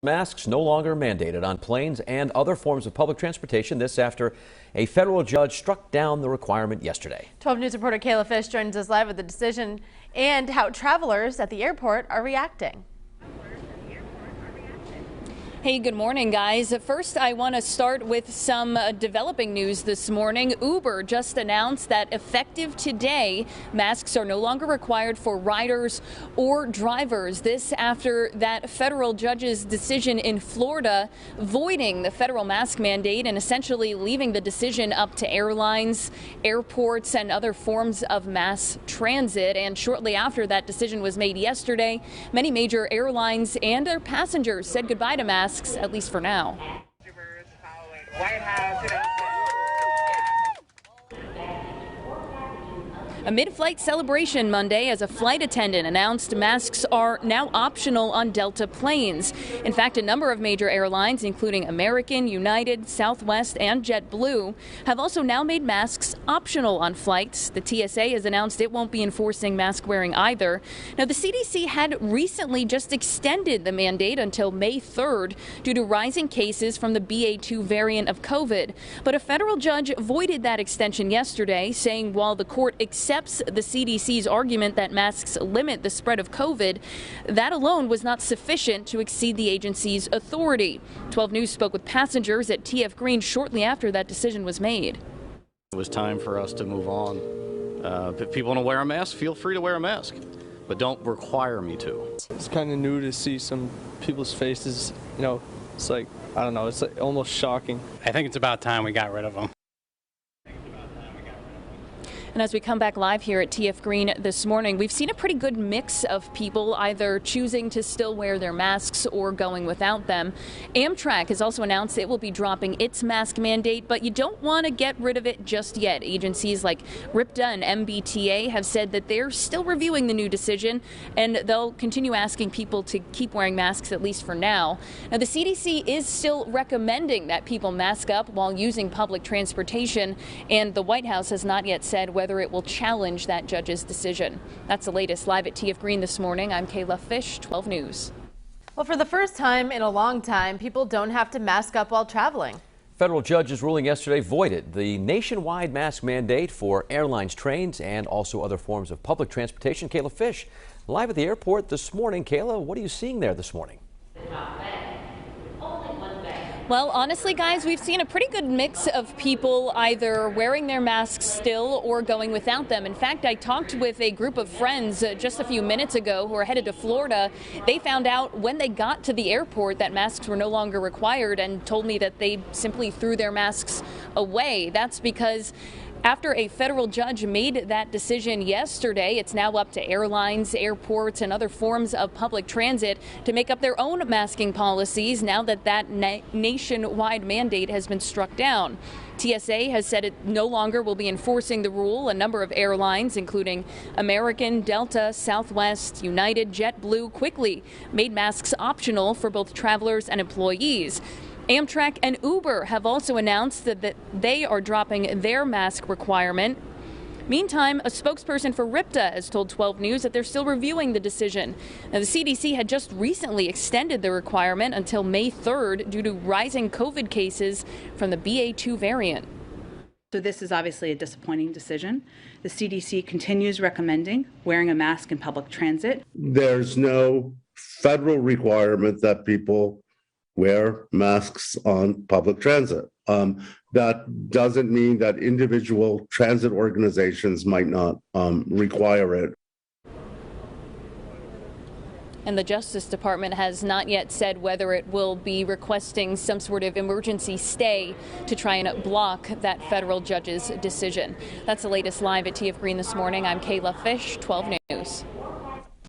Masks no longer mandated on planes and other forms of public transportation. This after a federal judge struck down the requirement yesterday. 12 News reporter Kayla Fish joins us live with the decision and how travelers at the airport are reacting. Hey, good morning, guys. First, I want to start with some developing news this morning. Uber just announced that effective today, masks are no longer required for riders or drivers. This after that federal judge's decision in Florida voiding the federal mask mandate and essentially leaving the decision up to airlines, airports, and other forms of mass transit. And shortly after that decision was made yesterday, many major airlines and their passengers said goodbye to masks, at least for now. A mid-flight celebration Monday as a flight attendant announced masks are now optional on Delta planes. In fact, a number of major airlines, including American, United, Southwest, and JetBlue, have also now made masks optional on flights. The TSA has announced it won't be enforcing mask wearing either. Now, the CDC had recently just extended the mandate until May 3rd due to rising cases from the BA.2 variant of COVID. But a federal judge voided that extension yesterday, saying while the court accepts the CDC's argument that masks limit the spread of COVID, that alone was not sufficient to exceed the agency's authority. 12 News spoke with passengers at TF Green shortly after that decision was made. It was time for us to move on. If people want to wear a mask, feel free to wear a mask, but don't require me to. It's kind of new to see some people's faces, it's like, I don't know, it's like almost shocking. I think it's about time we got rid of them. And as we come back live here at TF Green this morning, we've seen a pretty good mix of people either choosing to still wear their masks or going without them. Amtrak has also announced it will be dropping its mask mandate, but you don't want to get rid of it just yet. Agencies like RIPTA and MBTA have said that they're still reviewing the new decision, and they'll continue asking people to keep wearing masks, at least for now. Now, the CDC is still recommending that people mask up while using public transportation, and the White House has not yet said whether it will challenge that judge's decision. That's the latest live at TF Green this morning. I'm Kayla Fish, 12 News. Well, for the first time in a long time, people don't have to mask up while traveling. Federal judge's ruling yesterday voided the nationwide mask mandate for airlines, trains, and also other forms of public transportation. Kayla Fish, live at the airport this morning. Kayla, what are you seeing there this morning? Well, honestly, guys, we've seen a pretty good mix of people either wearing their masks still or going without them. In fact, I talked with a group of friends just a few minutes ago who are headed to Florida. They found out when they got to the airport that masks were no longer required and told me that they simply threw their masks away. That's because after a federal judge made that decision yesterday, it's now up to airlines, airports, and other forms of public transit to make up their own masking policies now that that nationwide mandate has been struck down. TSA has said it no longer will be enforcing the rule. A number of airlines, including American, Delta, Southwest, United, JetBlue, quickly made masks optional for both travelers and employees. Amtrak and Uber have also announced that they are dropping their mask requirement. Meantime, a spokesperson for RIPTA has told 12 News that they're still reviewing the decision. Now, the CDC had just recently extended the requirement until May 3rd due to rising COVID cases from the BA.2 variant. So this is obviously a disappointing decision. The CDC continues recommending wearing a mask in public transit. There's no federal requirement that people wear masks on public transit. That doesn't mean that individual transit organizations might not require it. And the Justice Department has not yet said whether it will be requesting some sort of emergency stay to try and block that federal judge's decision. That's the latest live at TF Green this morning. I'm Kayla Fish, 12 News.